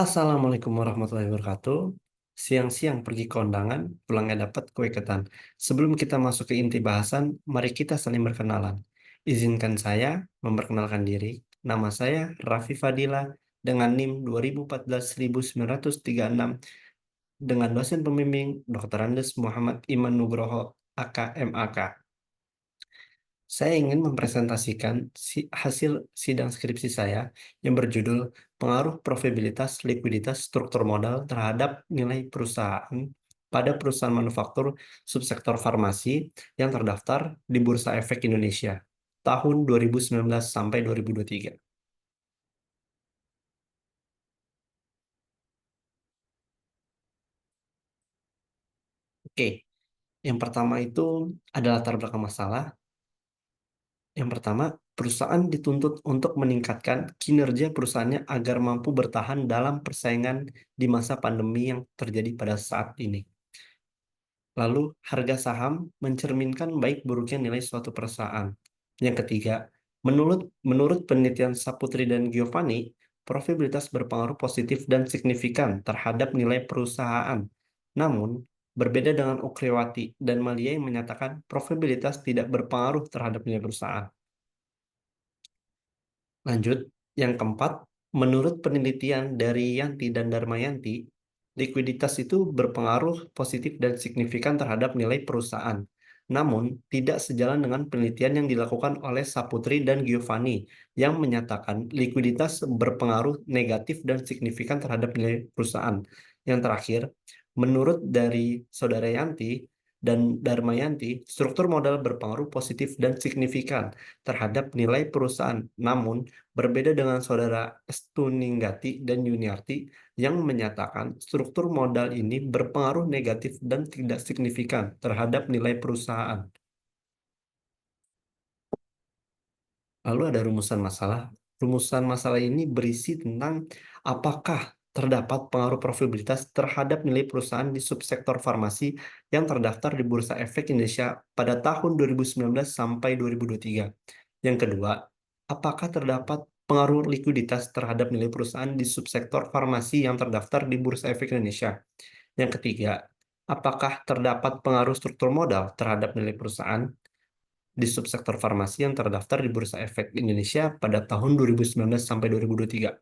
Assalamualaikum warahmatullahi wabarakatuh. Siang-siang pergi ke kondangan, pulangnya dapat kue ketan. Sebelum kita masuk ke inti bahasan, mari kita saling berkenalan. Izinkan saya memperkenalkan diri. Nama saya Raffi Fadila dengan NIM 2014-1936 dengan dosen pembimbing Dr. Andes Muhammad Iman Nugroho, AKMAK. Saya ingin mempresentasikan hasil sidang skripsi saya yang berjudul Pengaruh Profitabilitas Likuiditas Struktur Modal terhadap Nilai Perusahaan pada Perusahaan Manufaktur Subsektor Farmasi yang terdaftar di Bursa Efek Indonesia tahun 2019 sampai 2023. Oke, yang pertama itu adalah latar belakang masalah. Yang pertama, perusahaan dituntut untuk meningkatkan kinerja perusahaannya agar mampu bertahan dalam persaingan di masa pandemi yang terjadi pada saat ini. Lalu, harga saham mencerminkan baik buruknya nilai suatu perusahaan. Yang ketiga, menurut menurut penelitian Saputri dan Giovanni, profitabilitas berpengaruh positif dan signifikan terhadap nilai perusahaan. Namun, berbeda dengan Okrewati dan Malia yang menyatakan profitabilitas tidak berpengaruh terhadap nilai perusahaan. Lanjut, yang keempat, menurut penelitian dari Yanti dan Darmayanti, likuiditas itu berpengaruh positif dan signifikan terhadap nilai perusahaan. Namun, tidak sejalan dengan penelitian yang dilakukan oleh Saputri dan Giovanni yang menyatakan likuiditas berpengaruh negatif dan signifikan terhadap nilai perusahaan. Yang terakhir, menurut dari Saudara Yanti dan Darmayanti, struktur modal berpengaruh positif dan signifikan terhadap nilai perusahaan. Namun, berbeda dengan saudara Stuninggati dan Yuniarti yang menyatakan struktur modal ini berpengaruh negatif dan tidak signifikan terhadap nilai perusahaan. Lalu ada rumusan masalah. Rumusan masalah ini berisi tentang apakah terdapat pengaruh profitabilitas terhadap nilai perusahaan di subsektor farmasi yang terdaftar di Bursa Efek Indonesia pada tahun 2019 sampai 2023. Yang kedua, apakah terdapat pengaruh likuiditas terhadap nilai perusahaan di subsektor farmasi yang terdaftar di Bursa Efek Indonesia? Yang ketiga, apakah terdapat pengaruh struktur modal terhadap nilai perusahaan di subsektor farmasi yang terdaftar di Bursa Efek Indonesia pada tahun 2019 sampai 2023?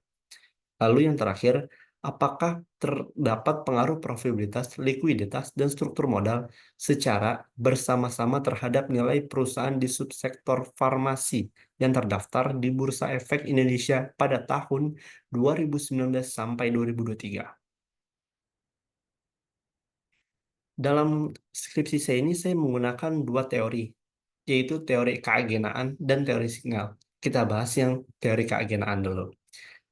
Lalu yang terakhir, apakah terdapat pengaruh profitabilitas, likuiditas, dan struktur modal secara bersama-sama terhadap nilai perusahaan di subsektor farmasi yang terdaftar di Bursa Efek Indonesia pada tahun 2019 sampai 2023? Dalam skripsi saya ini saya menggunakan dua teori, yaitu teori keagenaan dan teori signal. Kita bahas yang teori keagenaan dulu.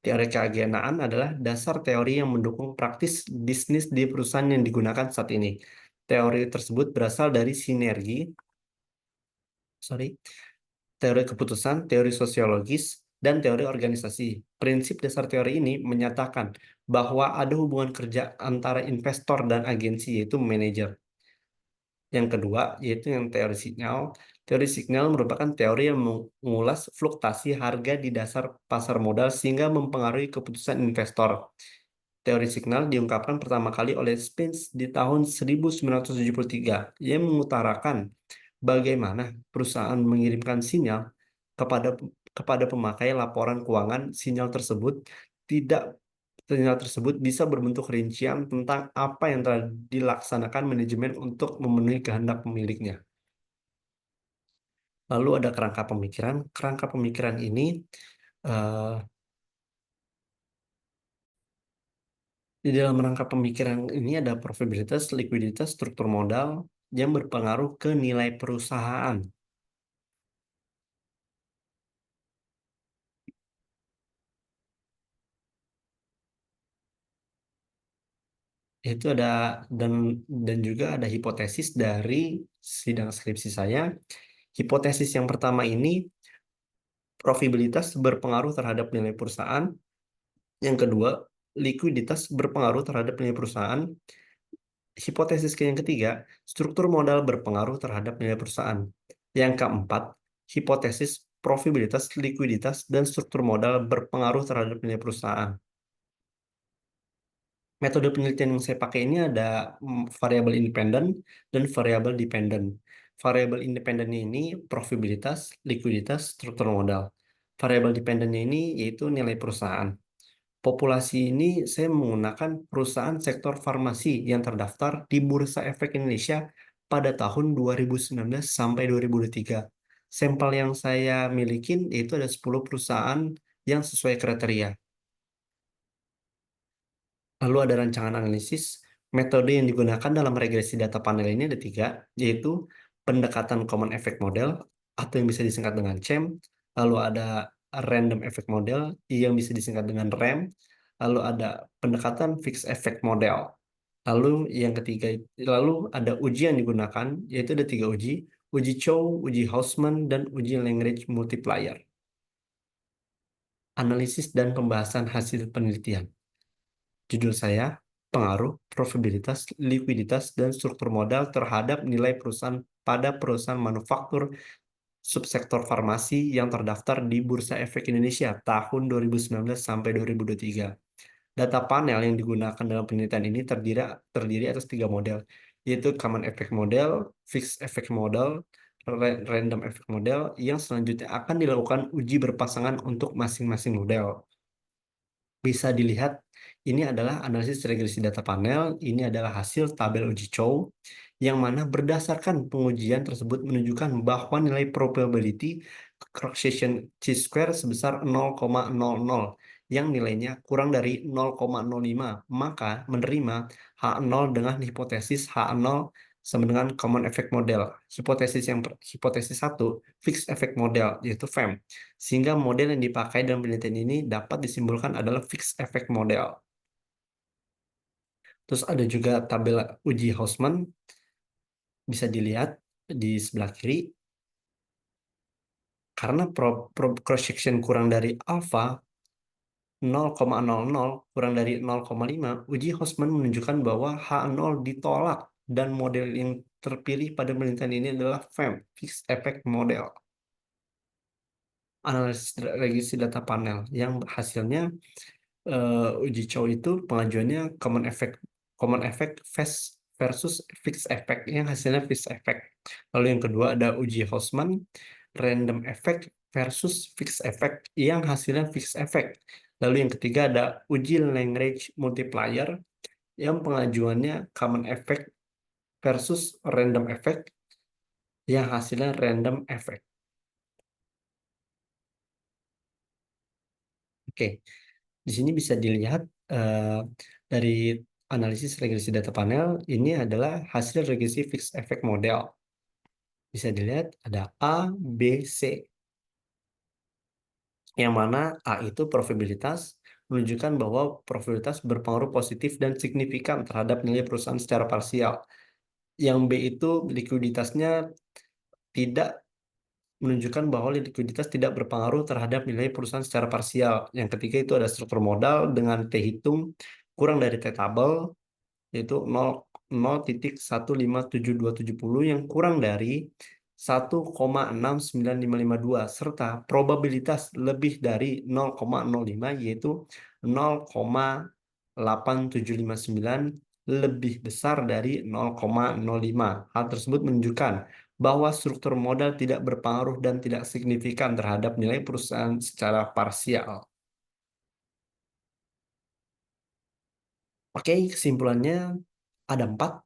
Teori keagenaan adalah dasar teori yang mendukung praktis bisnis di perusahaan yang digunakan saat ini. Teori tersebut berasal dari sorry, teori keputusan, teori sosiologis, dan teori organisasi. Prinsip dasar teori ini menyatakan bahwa ada hubungan kerja antara investor dan agensi, yaitu manajer. Yang kedua, yaitu yang teori signal. Teori signal merupakan teori yang mengulas fluktuasi harga di dasar pasar modal sehingga mempengaruhi keputusan investor. Teori signal diungkapkan pertama kali oleh Spence di tahun 1973 yang mengutarakan bagaimana perusahaan mengirimkan sinyal kepada kepada pemakai laporan keuangan. Tidak Sinyal tersebut bisa berbentuk rincian tentang apa yang telah dilaksanakan manajemen untuk memenuhi kehendak pemiliknya. Lalu ada kerangka pemikiran. Kerangka pemikiran ini eh, di dalam rangka pemikiran ini ada profitabilitas, likuiditas, struktur modal yang berpengaruh ke nilai perusahaan. Itu ada dan dan juga ada hipotesis dari sidang skripsi saya. Hipotesis yang pertama ini profitabilitas berpengaruh terhadap nilai perusahaan. Yang kedua, likuiditas berpengaruh terhadap nilai perusahaan. Hipotesis yang ketiga, struktur modal berpengaruh terhadap nilai perusahaan. Yang keempat, hipotesis profitabilitas, likuiditas, dan struktur modal berpengaruh terhadap nilai perusahaan. Metode penelitian yang saya pakai ini ada variabel independen dan variabel dependen. Variabel independennya ini profitabilitas, likuiditas, struktur modal. Variabel dependennya ini yaitu nilai perusahaan. Populasi ini saya menggunakan perusahaan sektor farmasi yang terdaftar di Bursa Efek Indonesia pada tahun 2019 sampai 2023. Sampel yang saya milikin yaitu ada 10 perusahaan yang sesuai kriteria. Lalu ada rancangan analisis. Metode yang digunakan dalam regresi data panel ini ada tiga, yaitu pendekatan Common Effect Model atau yang bisa disingkat dengan CEM. Lalu ada Random Effect Model yang bisa disingkat dengan RAM. Lalu ada pendekatan Fixed Effect Model. Lalu yang ketiga, lalu ada uji yang digunakan, yaitu ada tiga uji, uji Chow, uji Hausman, dan uji Lagrange Multiplier. Analisis dan pembahasan hasil penelitian. Judul saya, pengaruh, profitabilitas, likuiditas, dan struktur modal terhadap nilai perusahaan pada perusahaan manufaktur subsektor farmasi yang terdaftar di Bursa Efek Indonesia tahun 2019 sampai 2023. Data panel yang digunakan dalam penelitian ini terdiri atas tiga model, yaitu Common Effect Model, Fixed Effect Model, Random Effect Model, yang selanjutnya akan dilakukan uji berpasangan untuk masing-masing model. Bisa dilihat, ini adalah analisis regresi data panel, ini adalah hasil tabel uji Chow, yang mana berdasarkan pengujian tersebut menunjukkan bahwa nilai probability correlation chi-square sebesar 0,00, yang nilainya kurang dari 0,05, maka menerima H0 dengan hipotesis H0 sama dengan common effect model. Hipotesis satu, fixed effect model, yaitu FEM. Sehingga model yang dipakai dalam penelitian ini dapat disimpulkan adalah fixed effect model. Terus ada juga tabel uji Hausman, bisa dilihat di sebelah kiri. Karena cross section kurang dari alpha 0,00 kurang dari 0,5, uji Hausman menunjukkan bahwa H0 ditolak dan model yang terpilih pada penelitian ini adalah FEM, fixed effect model. Analisis regresi data panel yang hasilnya uji Chow itu pengajuannya common effect versus fixed effect yang hasilnya fixed effect. Lalu yang kedua ada uji Hausman random effect versus fixed effect yang hasilnya fixed effect. Lalu yang ketiga ada uji Lagrange multiplier yang pengajuannya common effect versus random effect yang hasilnya random effect. Oke. Di sini bisa dilihat dari analisis regresi data panel, ini adalah hasil regresi fixed effect model. Bisa dilihat ada A, B, C. Yang mana A itu probabilitas, menunjukkan bahwa probabilitas berpengaruh positif dan signifikan terhadap nilai perusahaan secara parsial. Yang B itu likuiditasnya tidak menunjukkan bahwa likuiditas tidak berpengaruh terhadap nilai perusahaan secara parsial. Yang ketiga itu ada struktur modal dengan T hitung kurang dari T tabel, yaitu 0,157.270 yang kurang dari 1,69552 serta probabilitas lebih dari 0,05 yaitu 0,8759 lebih besar dari 0,05. Hal tersebut menunjukkan bahwa struktur modal tidak berpengaruh dan tidak signifikan terhadap nilai perusahaan secara parsial. Oke, kesimpulannya ada 4.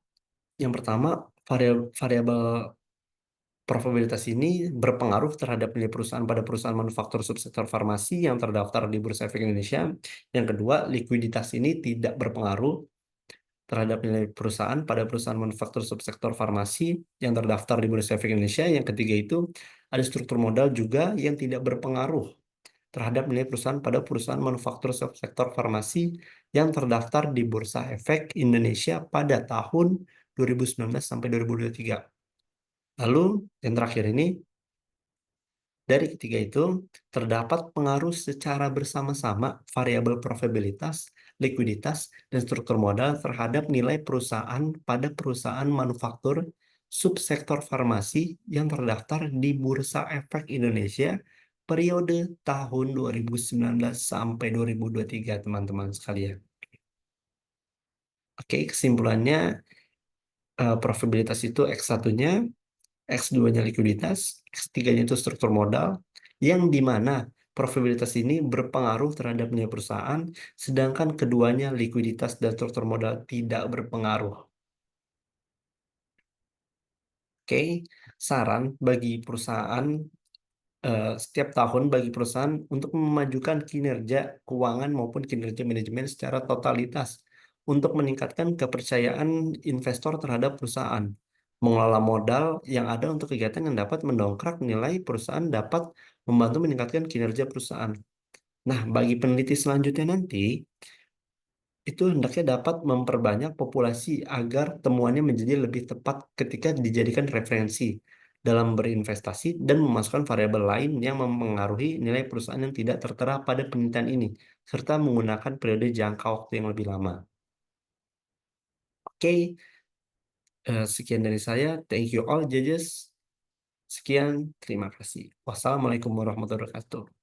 Yang pertama, variabel probabilitas ini berpengaruh terhadap nilai perusahaan pada perusahaan manufaktur subsektor farmasi yang terdaftar di Bursa Efek Indonesia. Yang kedua, likuiditas ini tidak berpengaruh terhadap nilai perusahaan pada perusahaan manufaktur subsektor farmasi yang terdaftar di Bursa Efek Indonesia. Yang ketiga itu ada struktur modal juga yang tidak berpengaruh terhadap nilai perusahaan pada perusahaan manufaktur subsektor farmasi yang terdaftar di Bursa Efek Indonesia pada tahun 2019 sampai 2023. Lalu yang terakhir ini, dari ketiga itu, terdapat pengaruh secara bersama-sama variabel profitabilitas, likuiditas, dan struktur modal terhadap nilai perusahaan pada perusahaan manufaktur subsektor farmasi yang terdaftar di Bursa Efek Indonesia periode tahun 2019 sampai 2023, teman-teman sekalian. Oke, kesimpulannya probabilitas itu X1-nya, X2-nya likuiditas, X3-nya itu struktur modal, yang di mana probabilitas ini berpengaruh terhadap nilai perusahaan, sedangkan keduanya likuiditas dan struktur modal tidak berpengaruh. Oke, saran bagi perusahaan setiap tahun bagi perusahaan untuk memajukan kinerja keuangan maupun kinerja manajemen secara totalitas untuk meningkatkan kepercayaan investor terhadap perusahaan, mengelola modal yang ada untuk kegiatan yang dapat mendongkrak nilai perusahaan dapat membantu meningkatkan kinerja perusahaan. Nah, bagi peneliti selanjutnya nanti, itu hendaknya dapat memperbanyak populasi agar temuannya menjadi lebih tepat ketika dijadikan referensi dalam berinvestasi dan memasukkan variabel lain yang mempengaruhi nilai perusahaan yang tidak tertera pada penelitian ini, serta menggunakan periode jangka waktu yang lebih lama. Oke, sekian dari saya. Thank you all, judges. Sekian, terima kasih. Wassalamualaikum warahmatullahi wabarakatuh.